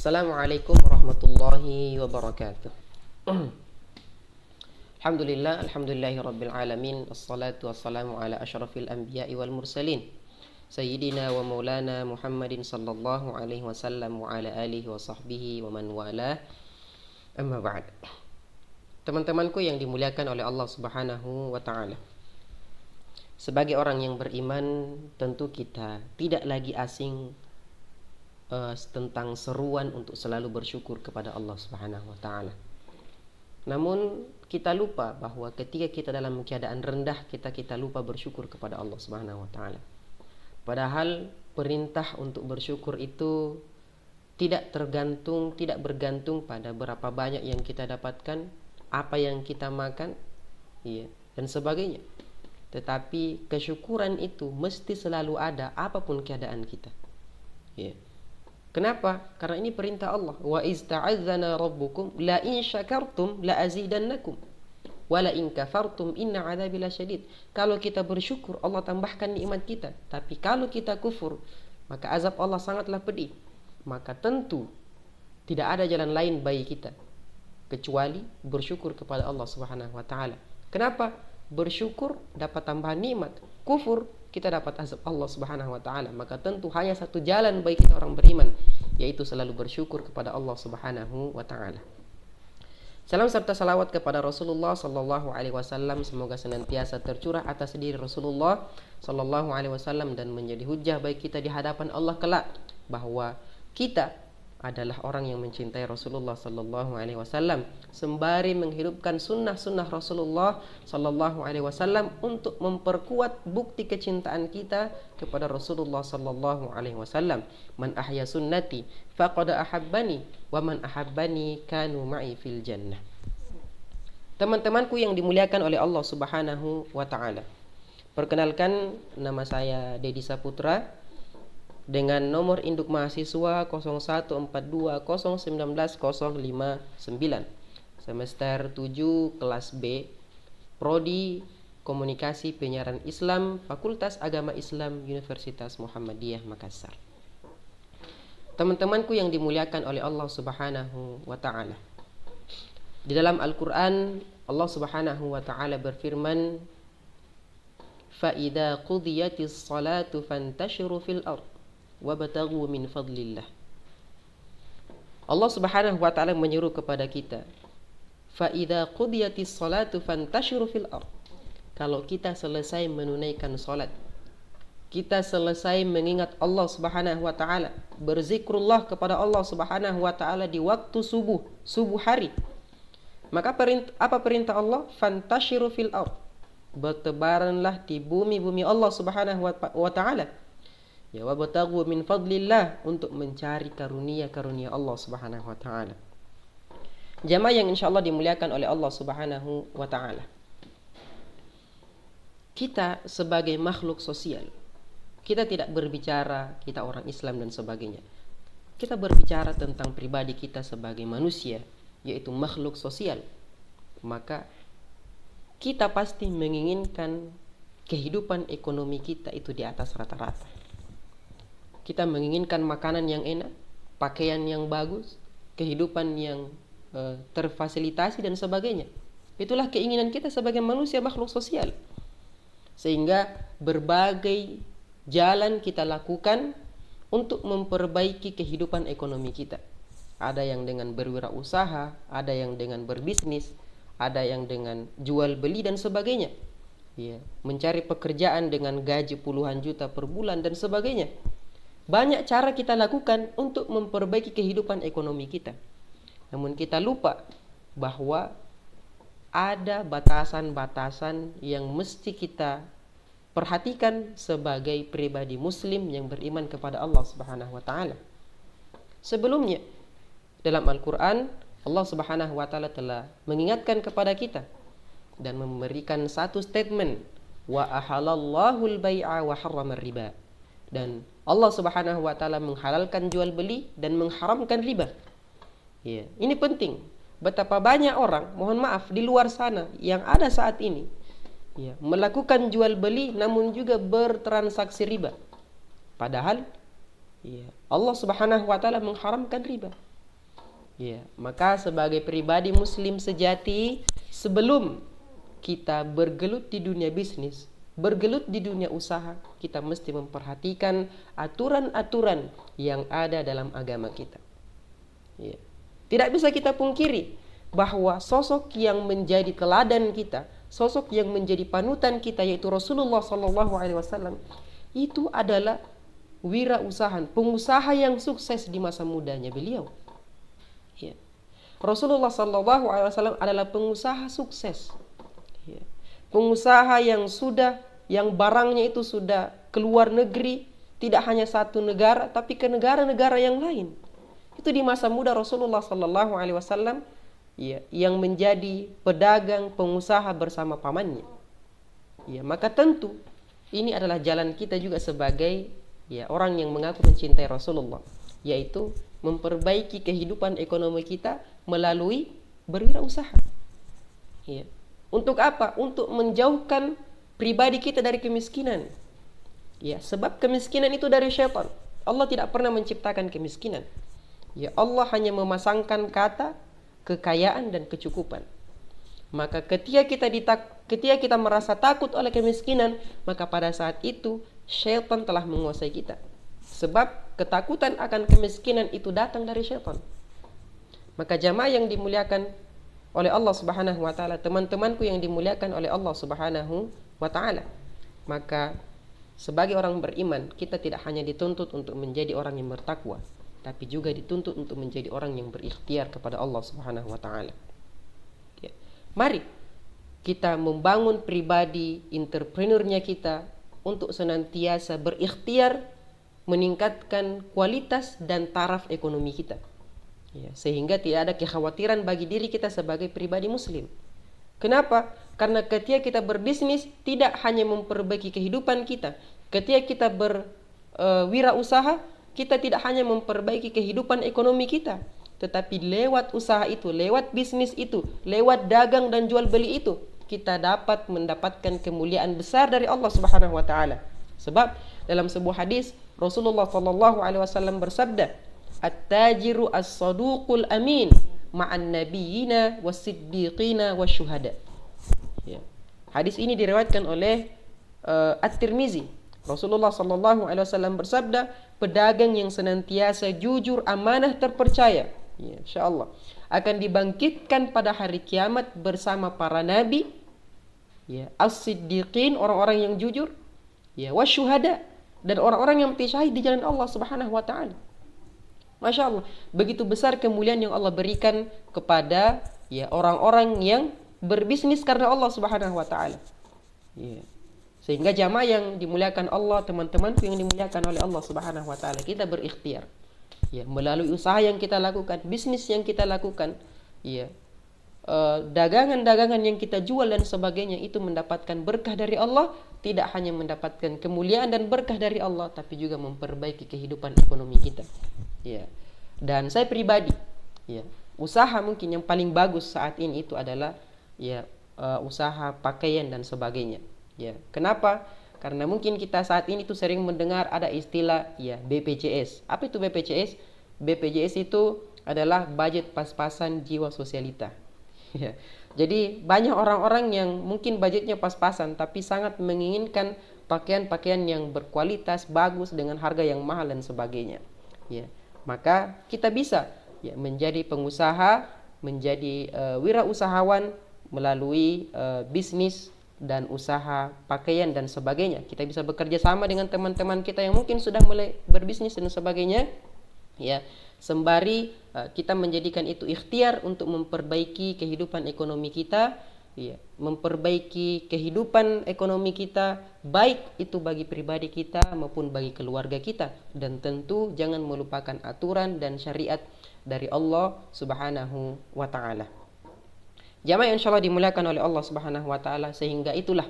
Assalamualaikum warahmatullahi wabarakatuh. Alhamdulillahi rabbil alamin. Assalatu wassalamu ala asyrafil anbiya'i wal mursalin Sayyidina wa maulana Muhammadin sallallahu alaihi wasallam wa ala alihi wa sahbihi wa man wala. Amma ba'd. Teman-temanku yang dimuliakan oleh Allah Subhanahu wa ta'ala, sebagai orang yang beriman, tentu kita tidak lagi asing tentang seruan untuk selalu bersyukur kepada Allah Subhanahu wa ta'ala. Namun kita lupa bahwa ketika kita dalam keadaan rendah, kita lupa bersyukur kepada Allah Subhanahu wa ta'ala. Padahal perintah untuk bersyukur itu tidak bergantung pada berapa banyak yang kita dapatkan, apa yang kita makan, dan sebagainya. Tetapi kesyukuran itu mesti selalu ada apapun keadaan kita. Kenapa? Karena ini perintah Allah. Wa ista'adzana rabbukum la in syakartum la azidannakum wa la in kafartum inna 'adzabi lasyadid. Kalau kita bersyukur, Allah tambahkan nikmat kita. Tapi kalau kita kufur, maka azab Allah sangatlah pedih. Maka tentu tidak ada jalan lain bagi kita kecuali bersyukur kepada Allah Subhanahu wa taala. Kenapa? Bersyukur dapat tambahan nikmat. Kufur kita dapat azab Allah Subhanahu wa taala. Maka tentu hanya satu jalan bagi kita orang beriman, yaitu selalu bersyukur kepada Allah Subhanahu wa taala. Salam serta salawat kepada Rasulullah sallallahu alaihi wasallam, semoga senantiasa tercurah atas diri Rasulullah sallallahu alaihi wasallam dan menjadi hujjah bagi kita di hadapan Allah kelak bahwa kita adalah orang yang mencintai Rasulullah sallallahu alaihi wasallam, sembari menghidupkan sunnah-sunnah Rasulullah sallallahu alaihi wasallam untuk memperkuat bukti kecintaan kita kepada Rasulullah sallallahu alaihi wasallam. Man ahya sunnati faqad ahabbani wa man ahabbani kanu ma'i fil jannah. Teman-temanku yang dimuliakan oleh Allah Subhanahu wa taala, perkenalkan, nama saya Dedi Saputra dengan nomor induk mahasiswa 01420190059, semester 7 kelas B, Prodi Komunikasi Penyiaran Islam, Fakultas Agama Islam, Universitas Muhammadiyah Makassar. Teman-temanku yang dimuliakan oleh Allah Subhanahu wa taala, di dalam Al-Qur'an Allah Subhanahu wa taala berfirman, fa idza qudiyatis salatu fantashiru fil ardh wabtaghu min fadlillah. Allah Subhanahu wa taala menyeru kepada kita, fa idza qudiyatis salatu fantashiru fil ardh. Kalau kita selesai menunaikan salat, kita selesai mengingat Allah Subhanahu wa taala, berzikrullah kepada Allah Subhanahu wa taala di waktu subuh hari, maka apa perintah Allah? Fantashiru fil ardh, bertebaranlah di bumi Allah Subhanahu wa taala. Ya, wabtaghu min fadlillah, untuk mencari karunia-karunia Allah Subhanahu wa taala. Jamaah yang insyaallah dimuliakan oleh Allah Subhanahu wa taala. Kita sebagai makhluk sosial, kita tidak berbicara kita orang Islam dan sebagainya. Kita berbicara tentang pribadi kita sebagai manusia, yaitu makhluk sosial. Maka kita pasti menginginkan kehidupan ekonomi kita itu di atas rata-rata. Kita menginginkan makanan yang enak, pakaian yang bagus, kehidupan yang terfasilitasi dan sebagainya. Itulah keinginan kita sebagai manusia makhluk sosial. Sehingga berbagai jalan kita lakukan untuk memperbaiki kehidupan ekonomi kita. Ada yang dengan berwirausaha, ada yang dengan berbisnis, ada yang dengan jual beli dan sebagainya. Mencari pekerjaan dengan gaji puluhan juta per bulan dan sebagainya. Banyak cara kita lakukan untuk memperbaiki kehidupan ekonomi kita. Namun kita lupa bahwa ada batasan-batasan yang mesti kita perhatikan sebagai pribadi muslim yang beriman kepada Allah Subhanahu wa taala. Sebelumnya dalam Al-Qur'an Allah Subhanahu wa taala telah mengingatkan kepada kita dan memberikan satu statement, wa ahalallahu al-bai'a wa harrama riba. Dan Allah Subhanahu wa taala menghalalkan jual beli dan mengharamkan riba. Ini penting. Betapa banyak orang, mohon maaf, di luar sana yang ada saat ini melakukan jual beli namun juga bertransaksi riba. Padahal Allah Subhanahu wa taala mengharamkan riba. Ya, maka sebagai pribadi muslim sejati, sebelum kita bergelut di dunia bisnis, bergelut di dunia usaha, kita mesti memperhatikan aturan-aturan yang ada dalam agama kita. Ya. Tidak bisa kita pungkiri bahwa sosok yang menjadi teladan kita, sosok yang menjadi panutan kita, yaitu Rasulullah SAW, itu adalah wirausahaan, pengusaha yang sukses di masa mudanya beliau. Ya. Rasulullah SAW adalah pengusaha sukses. Ya. Pengusaha yang barangnya itu sudah keluar negeri, tidak hanya satu negara, tapi ke negara-negara yang lain. Itu di masa muda Rasulullah SAW, ya, yang menjadi pedagang, pengusaha bersama pamannya. Ya, maka tentu ini adalah jalan kita juga sebagai orang yang mengaku mencintai Rasulullah, yaitu memperbaiki kehidupan ekonomi kita melalui berwirausaha. Ya. Untuk apa? Untuk menjauhkan pribadi kita dari kemiskinan. Ya, sebab kemiskinan itu dari syaitan. Allah tidak pernah menciptakan kemiskinan. Ya, Allah hanya memasangkan kata kekayaan dan kecukupan. Maka ketika kita merasa takut oleh kemiskinan, maka pada saat itu syaitan telah menguasai kita. Sebab ketakutan akan kemiskinan itu datang dari syaitan. Maka jamaah yang dimuliakan oleh Allah Subhanahu wa taala, teman-temanku yang dimuliakan oleh Allah Subhanahu wa taala, maka sebagai orang beriman, kita tidak hanya dituntut untuk menjadi orang yang bertakwa, tapi juga dituntut untuk menjadi orang yang berikhtiar kepada Allah Subhanahu wa taala. Ya. Mari kita membangun pribadi entrepreneurnya kita untuk senantiasa berikhtiar meningkatkan kualitas dan taraf ekonomi kita. Ya, sehingga tidak ada kekhawatiran bagi diri kita sebagai pribadi muslim. Kenapa? Karena ketika kita berbisnis tidak hanya memperbaiki kehidupan kita. Ketika kita berwirausaha, kita tidak hanya memperbaiki kehidupan ekonomi kita, tetapi lewat usaha itu, lewat bisnis itu, lewat dagang dan jual beli itu, kita dapat mendapatkan kemuliaan besar dari Allah Subhanahu wa taala. Sebab dalam sebuah hadis Rasulullah SAW bersabda, "At-tajiru as-saduqul amin ma'an nabiyyina was-siddiqina wasyuhada." Ya. Hadis ini diriwayatkan oleh At-Tirmizi. Rasulullah SAW bersabda, pedagang yang senantiasa jujur, amanah, terpercaya, ya, insyaallah akan dibangkitkan pada hari kiamat bersama para nabi, ya, as-siddiqin, orang-orang yang jujur, ya, wasyuhada, dan orang-orang yang mati syahid di jalan Allah Subhanahu wa taala. Masya Allah, begitu besar kemuliaan yang Allah berikan kepada orang-orang yang berbisnis karena Allah Subhanahu wa taala. Ya. Sehingga jamaah yang dimuliakan Allah, teman-temanku yang dimuliakan oleh Allah Subhanahu wa taala, kita berikhtiar. Ya, melalui usaha yang kita lakukan, bisnis yang kita lakukan, ya, dagangan-dagangan yang kita jual dan sebagainya, itu mendapatkan berkah dari Allah, tidak hanya mendapatkan kemuliaan dan berkah dari Allah, tapi juga memperbaiki kehidupan ekonomi kita. Ya. Dan saya pribadi, ya, usaha mungkin yang paling bagus saat ini itu adalah usaha pakaian dan sebagainya. Ya, kenapa? Karena mungkin kita saat ini tuh sering mendengar ada istilah BPJS. Apa itu BPJS? BPJS itu adalah budget pas-pasan jiwa sosialita. Ya. Jadi banyak orang-orang yang mungkin budgetnya pas-pasan tapi sangat menginginkan pakaian-pakaian yang berkualitas, bagus, dengan harga yang mahal dan sebagainya. Ya. Maka kita bisa menjadi pengusaha, menjadi wirausahawan melalui bisnis dan usaha pakaian dan sebagainya. Kita bisa bekerja sama dengan teman-teman kita yang mungkin sudah mulai berbisnis dan sebagainya, ya, sembari kita menjadikan itu ikhtiar untuk memperbaiki kehidupan ekonomi kita, ya, memperbaiki kehidupan ekonomi kita, baik itu bagi pribadi kita maupun bagi keluarga kita, dan tentu jangan melupakan aturan dan syariat dari Allah Subhanahu wa taala. Jamaah yang insyaallah dimuliakan oleh Allah Subhanahu wa taala, sehingga itulah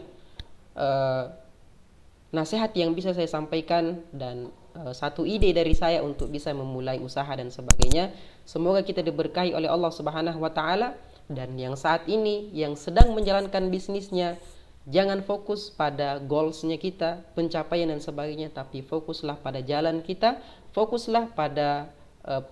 nasihat yang bisa saya sampaikan dan satu ide dari saya untuk bisa memulai usaha dan sebagainya. Semoga kita diberkahi oleh Allah Subhanahu wa taala, dan yang saat ini yang sedang menjalankan bisnisnya, jangan fokus pada goalsnya kita, pencapaian dan sebagainya, tapi fokuslah pada jalan kita, fokuslah pada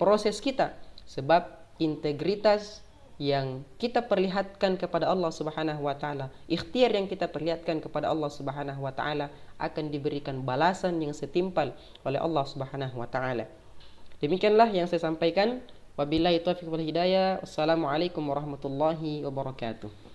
proses kita. Sebab integritas yang kita perlihatkan kepada Allah Subhanahu wa taala, ikhtiar yang kita perlihatkan kepada Allah Subhanahu wa taala akan diberikan balasan yang setimpal oleh Allah Subhanahu wa taala. Demikianlah yang saya sampaikan. Wabillahi taufiq wal hidayah. Wassalamualaikum warahmatullahi wabarakatuh.